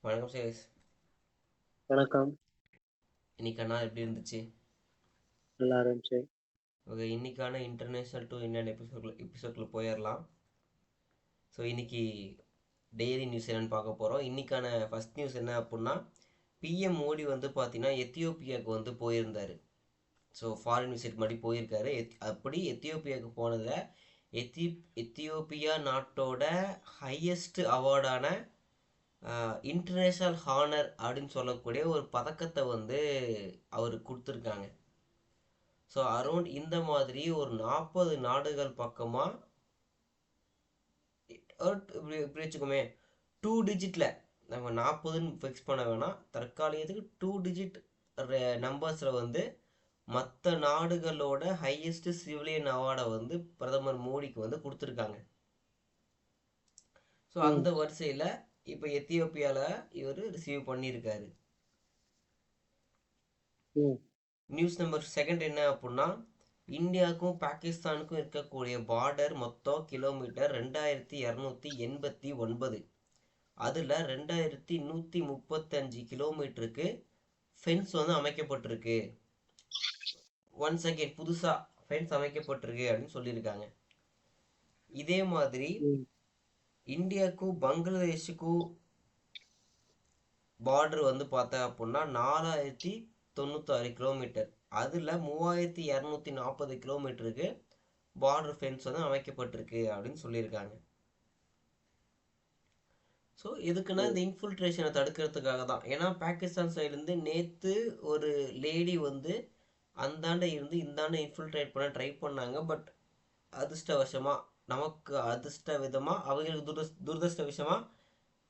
வணக்கம் சேஸ். வணக்கம். இன்னைக்கான நாள் எப்படி இருந்துச்சு? நல்லா இருந்துச்சு. ஓகே, இன்னைக்கான இன்டர்நேஷ்னல் டு இந்தியன் எபிசோட்குள்ள போயிடலாம். ஸோ இன்னைக்கு டெய்லி நியூஸ் என்னன்னு பார்க்க போகிறோம். இன்னைக்கான ஃபர்ஸ்ட் நியூஸ் என்ன அப்படின்னா, பிஎம் மோடி வந்து பார்த்தீங்கன்னா எத்தியோப்பியாவுக்கு வந்து போயிருந்தார். ஸோ ஃபாரின் விசிட் மாதிரி போயிருக்காரு. அப்படி எத்தியோப்பியாவுக்கு போனதில் எத்தியோப்பியா நாட்டோட ஹையஸ்ட் அவார்டான இன்டர்நேஷ்னல் ஹானர் அப்படின்னு சொல்லக்கூடிய ஒரு பதக்கத்தை வந்து அவருக்கு கொடுத்துருக்காங்க. ஸோ அரௌண்ட் இந்த மாதிரி ஒரு 40 நாடுகள் பக்கமாக இப்படி வச்சுக்கோமே, 2 டிஜிட்டில் நம்ம 40ன்னு ஃபிக்ஸ் பண்ண வேணாம், தற்காலிகத்துக்கு 2 டிஜிட் நம்பர்ஸில் வந்து மற்ற நாடுகளோட ஹையஸ்ட் சிவிலியன் அவார்டை வந்து பிரதமர் மோடிக்கு வந்து கொடுத்துருக்காங்க. ஸோ ம், அந்த வரிசையில் இப்போ எத்தியோப்பியாவில் இவர் ரிசீவ் பண்ணியிருக்காரு. ம், நியூஸ் நம்பர் செகண்ட் என்ன அப்படின்னா, இந்தியாவுக்கும் பாகிஸ்தானுக்கும் இருக்கக்கூடிய பார்டர் மொத்தம் கிலோமீட்டர் 2289. அதில் 2135 கிலோமீட்டருக்கு ஃபென்ஸ் வந்து அமைக்கப்பட்டிருக்கு. ஒன்ஸ் அகேன் புதுசாக ஃபென்ஸ் அமைக்கப்பட்டிருக்கு அப்படின்னு சொல்லியிருக்காங்க. இதே மாதிரி ம், இந்தியாவுக்கும் பங்களாதேஷுக்கும் பார்டர் வந்து பார்த்தா அப்படின்னா 4096 கிலோமீட்டர். அதில் 3240 கிலோமீட்டருக்கு பார்டர் ஃபென்ஸ் வந்து அமைக்கப்பட்டிருக்கு அப்படின்னு சொல்லியிருக்காங்க. ஸோ எதுக்குன்னா ம், இந்த இன்ஃபில்ட்ரேஷனை தடுக்கிறதுக்காக தான். ஏன்னா பாகிஸ்தான் சைட்லேருந்து நேற்று ஒரு லேடி வந்து அந்தாண்ட இருந்து இந்தாண்ட இன்ஃபில்ட்ரேட் பண்ண ட்ரை பண்ணாங்க. பட் அதிர்ஷ்டவசமாக, நமக்கு அதிர்ஷ்ட விதமாக, அவங்களுக்கு துரதிருஷ்ட விஷயமாக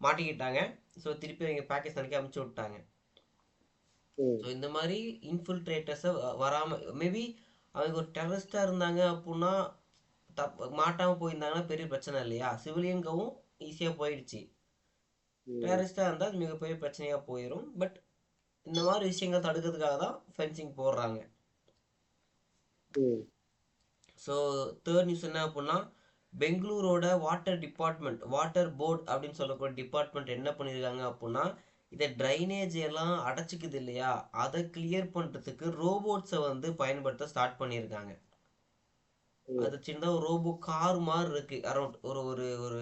மாட்டிக்கிட்டாங்க. ஸோ திருப்பி அவங்க பாகிஸ்தானுக்கு அமுச்சு விட்டாங்க. ம், ஸோ இந்த மாதிரி இன்ஃபில்ட்ரேட்டர்ஸை வராமல், மேபி அவங்க ஒரு டெரரிஸ்டாக இருந்தாங்க அப்படின்னா மாட்டாமல் போயிருந்தாங்கன்னா பெரிய பிரச்சனை இல்லையா? சிவிலியன்கவும் ஈஸியாக போயிடுச்சு. ம், டெரரிஸ்டாக இருந்தால் அது மிகப்பெரிய பிரச்சனையாக போயிடும். பட் இந்த மாதிரி விஷயங்கள் தடுக்கிறதுக்காக தான் ஃபென்சிங் போடுறாங்க. ம், ஸோ தேர்ட் நியூஸ் என்ன அப்படின்னா, பெங்களூரோட வாட்டர் போர்ட் அப்படின்னு சொல்லக்கூடிய டிபார்ட்மெண்ட் என்ன பண்ணியிருக்காங்க அப்படின்னா, இதை ட்ரைனேஜ் எல்லாம் அடைச்சிக்குது இல்லையா, அதை கிளியர் பண்ணுறதுக்கு ரோபோட்ஸை வந்து பயன்படுத்த ஸ்டார்ட் பண்ணியிருக்காங்க. ம், அது சின்னதாக ஒரு ரோபோ கார் மாதிரி இருக்குது. அரௌண்ட் ஒரு ஒரு ஒரு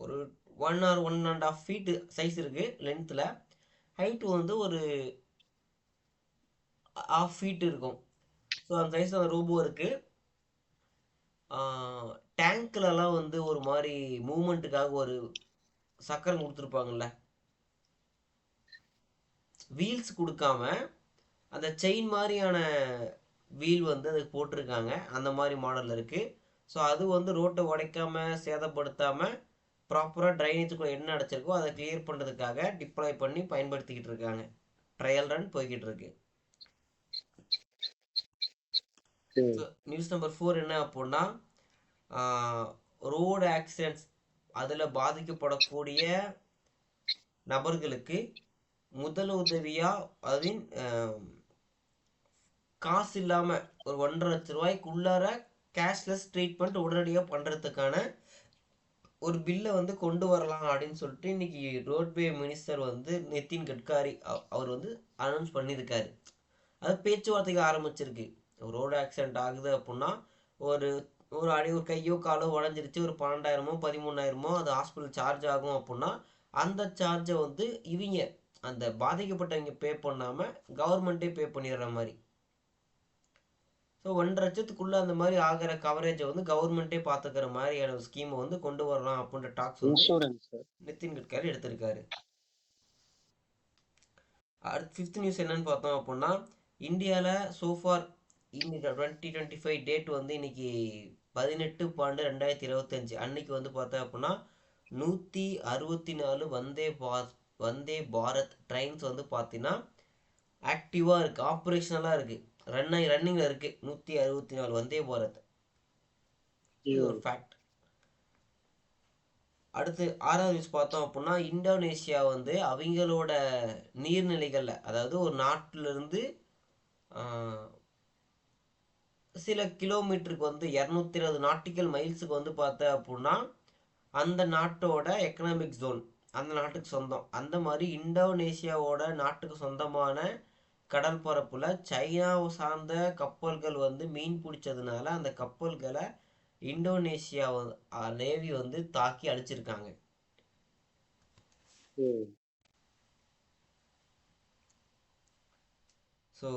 ஒரு 1 or 1.5 feet சைஸ் இருக்குது லென்த்தில். ஹைட்டு வந்து ஒரு 1/2 feet இருக்கும். ஸோ அந்த சைஸில் அந்த ரோபோ இருக்குது. டேங்க்லலாம் வந்து ஒரு மாதிரி மூமெண்ட்டுக்காக ஒரு சக்கரம் கொடுத்துருப்பாங்கல்ல, வீல்ஸ் கொடுக்காம அந்த செயின் மாதிரியான வீல் வந்து அதுக்கு போட்டிருக்காங்க. அந்த மாதிரி மாடலில் இருக்குது. ஸோ அது வந்து ரோட்டை உடைக்காம சேதப்படுத்தாமல் ப்ராப்பராக ட்ரைனேஜுக்குள்ள என்ன அடைச்சிருக்கோ அதை கிளியர் பண்ணுறதுக்காக டிப்ளாய் பண்ணி பயன்படுத்திக்கிட்டு இருக்காங்க. ட்ரையல் ரன் போய்கிட்டு இருக்கு. ஸோ ம், நியூஸ் நம்பர் 4 என்ன அப்படின்னா, ரோடு ஆக்சிடென்ட்ஸ் அதில் பாதிக்கப்படக்கூடிய நபர்களுக்கு முதலுதவியாக அதின் காசு இல்லாமல் ஒரு 1.5 லட்ச ரூபாய்க்குள்ளார கேஷ்லெஸ் ட்ரீட்மெண்ட் உடனடியாக பண்ணுறதுக்கான ஒரு பில்லை வந்து கொண்டு வரலாம் அப்படின்னு சொல்லிட்டு இன்னைக்கு ரோட்வே மினிஸ்டர் வந்து நிதின் கட்காரி அவர் வந்து அனௌன்ஸ் பண்ணியிருக்காரு. அது பேச்சுவார்த்தைக்கு ஆரம்பிச்சிருக்கு. ரோடு ஆக்சிடென்ட் ஆகுது அப்படின்னா ஒரு ஒரு கையோ காலோ உடஞ்சிருச்சு, ஒரு 12,000மோ 13,000மோ அது ஹாஸ்பிட்டல் சார்ஜ் ஆகும் அப்படின்னா அந்த சார்ஜை வந்து இவங்க அந்த பாதிக்கப்பட்டவங்க பே பண்ணாமல் கவர்மெண்ட்டே பே பண்ணிடுற மாதிரி. ஸோ 1.5 லட்சத்துக்குள்ளே அந்த மாதிரி ஆகிற கவரேஜை வந்து கவர்மெண்ட்டே பார்த்துக்கிற மாதிரியான ஸ்கீமை வந்து கொண்டு வரலாம் அப்படின்ற டாக்ஸ் வந்து இன்சூரன்ஸ். நிதின் கட்கரி எடுத்திருக்காரு. அடுத்து ஃபிஃப்த் நியூஸ் என்னன்னு பார்த்தோம் அப்படின்னா, இந்தியாவில் சோஃபார் இன்னைக்கு 2025 டேட் வந்து இன்னைக்கு 18/12/2025 அன்னைக்கு வந்து பார்த்தா அப்படின்னா 164 வந்தே பாரத் ட்ரெயின்ஸ் வந்து பார்த்தீங்கன்னா ஆக்டிவாக இருக்குது, ஆப்ரேஷனலாக இருக்குது, ரன்னிங்கில் இருக்குது. 164 வந்தே பாரத். இது ஒரு ம், ஃபேக்ட். அடுத்து ஆறாவது நியூஸ் பார்த்தோம் அப்படின்னா, இந்தோனேஷியா வந்து அவங்களோட நீர்நிலைகளில், அதாவது ஒரு நாட்டிலிருந்து சில கிலோமீட்டருக்கு வந்து 220 நாட்டிக்கல் மைல்ஸுக்கு வந்து பார்த்தா அப்படின்னா அந்த நாட்டோட எக்கனாமிக் ஜோன் அந்த நாட்டுக்கு சொந்தம். அந்த மாதிரி இந்தோனேசியாவோட நாட்டுக்கு சொந்தமான கடல் பரப்புல சைனாவை சார்ந்த கப்பல்கள் வந்து மீன் பிடிச்சதுனால அந்த கப்பல்களை இந்தோனேசியா நேவி வந்து தாக்கி அழிச்சிருக்காங்க. ம், ஸோ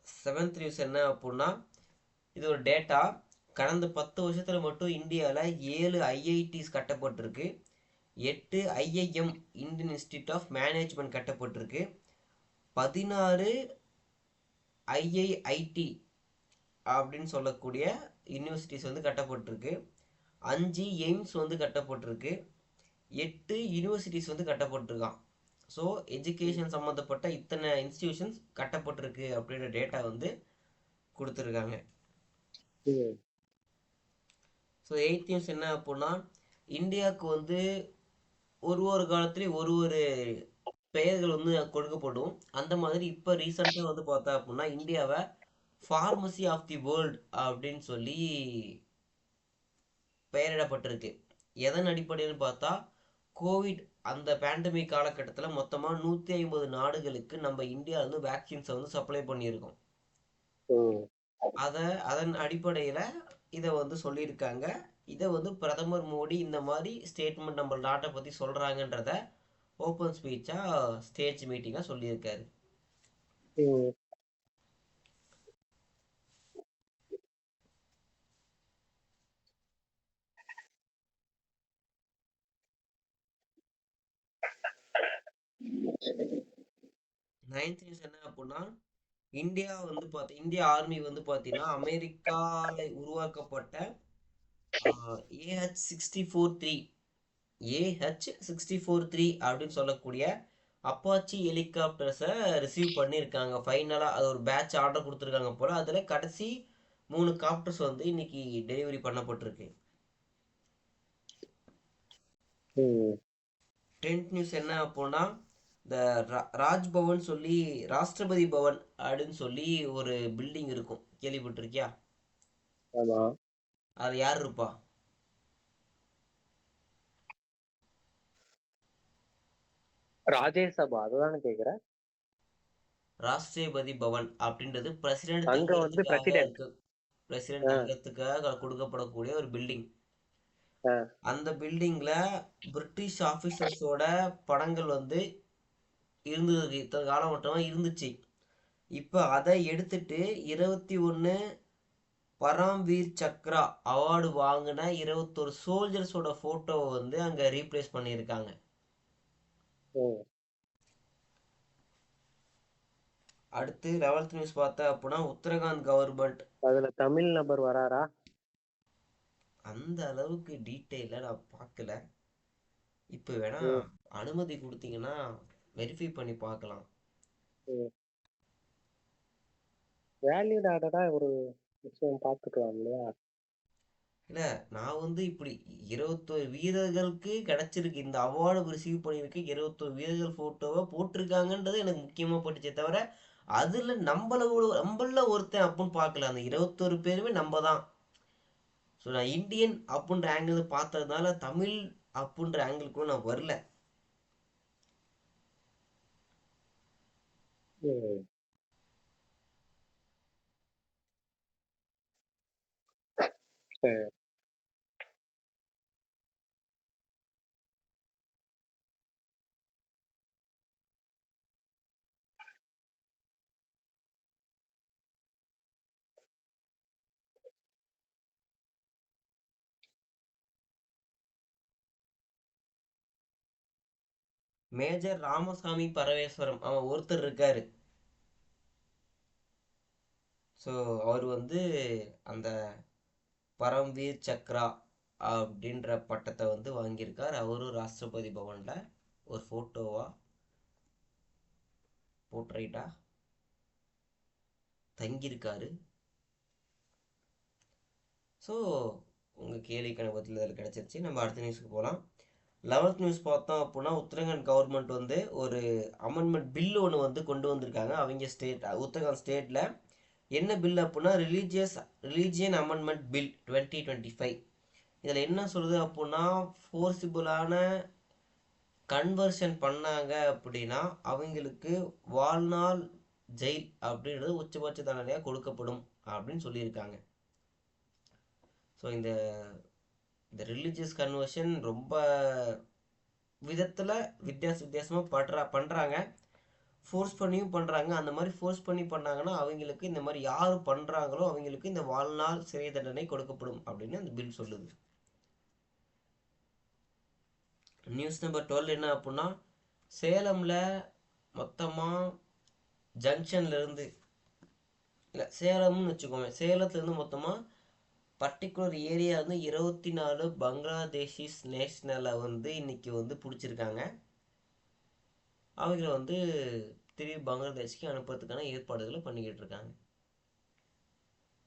செவன்த் நியூஸ் என்ன அப்படின்னா, இது ஒரு டேட்டா. கடந்த 10 வருஷத்துல மட்டும் இந்தியாவில் 7 IITs கட்டப்பட்டிருக்கு, 8 IIM Indian institute of management கட்டப்பட்டிருக்கு, 16 IIIT அப்படின்னு சொல்லக்கூடிய யூனிவர்சிட்டிஸ் வந்து கட்டப்பட்டிருக்கு, 5 எய்ம்ஸ் வந்து கட்டப்பட்டிருக்கு, 8 யூனிவர்சிட்டிஸ் வந்து கட்டப்பட்டிருக்கான். ஸோ எஜுகேஷன் சம்மந்தப்பட்ட இத்தனை இன்ஸ்டிடியூஷன்ஸ் கட்டப்பட்டிருக்கு அப்படின்ற டேட்டா வந்து கொடுத்துருக்காங்க. ம், ஸோ எயித் நியூஸ் என்ன அப்படின்னா, இந்தியாவுக்கு வந்து ஒரு காலத்துலேயும் ஒரு பெயர்கள் வந்து கொடுக்கப்படும். அந்த மாதிரி இப்போ ரீசெண்டாக வந்து பார்த்தா அப்படின்னா இந்தியாவை ஃபார்மசி ஆஃப் தி வேர்ல்ட் அப்படின்னு சொல்லி பெயரிடப்பட்டிருக்கு. எதன் அடிப்படையில் பார்த்தா, கோவிட் அந்த பேண்டமிக் காலகட்டத்தில் மொத்தமாக 150 நாடுகளுக்கு நம்ம இந்தியா வந்து வேக்சின்ஸை வந்து சப்ளை பண்ணியிருக்கோம். ம், அதன் அடிப்படையில் இதை வந்து சொல்லியிருக்காங்க. இதை வந்து பிரதமர் மோடி இந்த மாதிரி ஸ்டேட்மெண்ட் நம்ம நாட்டை பற்றி சொல்கிறாங்கன்றத ஓப்பன் ஸ்பீச்சாக ஸ்டேஜ் மீட்டிங்காக சொல்லியிருக்காரு. ம். நைன்த் நியூஸ் என்ன அப்படின்னா, இந்தியா ஆர்மி வந்து பார்த்தீங்கன்னா அமெரிக்காவில் உருவாக்கப்பட்ட AH-64-3 AH-64-3 அப்படின்னு சொல்லக்கூடிய அப்பாச்சி ஹெலிகாப்டர்ஸை ரிசீவ் பண்ணியிருக்காங்க. ஃபைனலாக அது ஒரு பேட்ச் ஆர்டர் கொடுத்துருக்காங்க போல். அதில் கடைசி 3 காப்டர்ஸ் வந்து இன்னைக்கு டெலிவரி பண்ணப்பட்டிருக்கு. ம். 10th நியூஸ் என்ன அப்போனா, இந்த ராஜ்பவன் சொல்லி ராஷ்டிரபதி பவன் அப்படின்னு சொல்லி ஒரு பில்டிங் இருக்கும், கேள்விப்பட்டிருக்கியா? ஆமா. அது யார் இருப்பா? ராஜ்யசபா அதுதானே கேக்குறேன். ராஷ்டிரபதி பவன் அப்படின்றது பிரசிடென்ட் அங்க வந்து தங்குறதுக்காக பிரசிடென்ட். இருக்கு. பிரசிடென்ட் தங்கறதுக்காக கொடுக்கப்படக்கூடிய ஒரு பில்டிங். அந்த பில்டிங்ல பிரிட்டிஷ் ஆபீசர்ஸோட படங்கள் வந்து இருந்தது. இத்தனை காலம் மட்டும் இருந்துச்சு. இப்போ அதை எடுத்துட்டு 21 பரம்வீர் சக்ரா அவார்டு வாங்கின 21 சோல்ஜர்ஸோட போட்டோவை வந்து அங்க ரீப்ளேஸ் பண்ணியிருக்காங்க. அடுத்து 11th நியூஸ் பார்த்தா அப்படின்னா, உத்தரகாண்ட் கவர்மெண்ட் அதுல தமிழ் நபர் வராரா? அந்த அளவுக்கு டீட்டெயிலாக நான் பார்க்கல. இப்போ வேணா அனுமதி கொடுத்தீங்கன்னா வெரிஃபை பண்ணி பார்க்கலாம். வேல்யூட் ஆடடா ஒரு விஷயம் பார்த்துக்கலாம் இல்லையா? இல்லை, நான் வந்து இப்படி 21 வீரர்களுக்கு கிடைச்சிருக்கு, இந்த அவார்டு ரிசீவ் பண்ணியிருக்கு, 21 வீரர்கள் ஃபோட்டோவை போட்டிருக்காங்கன்றது எனக்கு முக்கியமாக பட்டுச்சே தவிர அதில் நம்மள ஒருத்தன் அப்படின்னு பார்க்கல. அந்த 21 பேருமே நம்ம தான். ஸோ நான் இந்தியன் அப்படின்ற ஆங்கிள் பார்த்ததுனால தமிழ் அப்படின்ற ஆங்கிளுக்குள்ள நான் வரல. சரி. மேஜர் ராமசாமி பரமேஸ்வரம் அவன் ஒருத்தர் இருக்காரு. ஸோ அவர் வந்து அந்த பரம்வீர் சக்ரா அப்படின்ற பட்டத்தை வந்து வாங்கியிருக்கார். அவரும் ராஷ்டிரபதி பவனில் ஒரு ஃபோட்டோவா போர்ட்ரைட்டா தங்கியிருக்காரு. ஸோ உங்கள் கேள்விக்கான பதில் அதில் கிடச்சிருச்சு. நம்ம அடுத்த நியூஸுக்கு போகலாம். 11th நியூஸ் பார்த்தோம் அப்படின்னா, உத்தரகாண்ட் கவர்மெண்ட் வந்து ஒரு அமெண்ட்மெண்ட் பில் ஒன்று வந்து கொண்டு வந்திருக்காங்க. அவங்க உத்தரகாண்ட் ஸ்டேட்டில் என்ன பில் அப்படின்னா, ரிலீஜியன் அமெண்ட்மெண்ட் பில் 2025. இதில் என்ன சொல்லுது அப்படின்னா, ஃபோர்சிபிளான கன்வர்ஷன் பண்ணாங்க அப்படின்னா அவங்களுக்கு வாழ்நாள் ஜெயில் அப்படின்றது உச்சபட்ச தண்டனையாக கொடுக்கப்படும் அப்படின்னு சொல்லியிருக்காங்க. ஸோ இந்த இந்த ரிலீஜியஸ் கன்வர்ஷன் ரொம்ப விதத்தில் வித்தியாசமாக பண்ணுறாங்க. ஃபோர்ஸ் பண்ணியும் பண்ணுறாங்க. அந்த மாதிரி ஃபோர்ஸ் பண்ணி பண்ணாங்கன்னா அவங்களுக்கு இந்த மாதிரி யார் பண்ணுறாங்களோ அவங்களுக்கு இந்த வாழ்நாள் சிறை தண்டனை கொடுக்கப்படும் அப்படின்னு அந்த பில் சொல்லுது. நியூஸ் நம்பர் 12 என்ன அப்படின்னா, சேலமில் மொத்தமாக ஜங்ஷன்லேருந்து இல்லை சேலம்னு வச்சுக்கோங்க, சேலத்துலேருந்து மொத்தமாக பர்டிகுலர் ஏரியா வந்து 24 பங்களாதேஷிஸ் நேஷ்னலை வந்து இன்னைக்கு வந்து பிடிச்சிருக்காங்க. அவங்கள வந்து திரும்பி பங்களாதேஷ்க்கு அனுப்புறதுக்கான ஏற்பாடுகளை பண்ணிக்கிட்டு இருக்காங்க.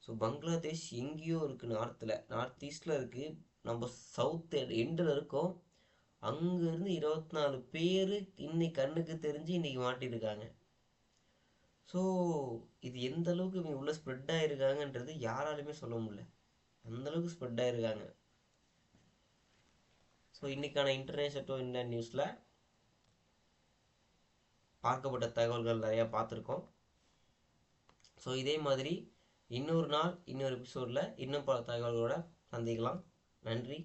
ஸோ பங்களாதேஷ் எங்கேயோ இருக்குது, நார்த் ஈஸ்டில் இருக்குது. நம்ம சவுத் எண்டில் இருக்கோம். அங்கேருந்து 24 பேர் இன்னைக்கு கண்ணுக்கு தெரிஞ்சு இன்னைக்கு மாட்டியிருக்காங்க. ஸோ இது எந்த அளவுக்கு இவங்க உள்ள ஸ்ப்ரெட் ஆகிருக்காங்கன்றது யாராலுமே சொல்ல முடியல. அந்தளவுக்கு ஸ்ப்ரெட் ஆகிருக்காங்க. ஸோ இன்றைக்கான இன்டர்நேஷனல் டு இந்தியா நியூஸில் பார்க்கப்பட்ட தகவல்கள் நிறையா பார்த்துருக்கோம். ஸோ இதே மாதிரி இன்னொரு நாள் இன்னொரு எபிசோடில் இன்னும் பல தகவல்களோட சந்திக்கலாம். நன்றி.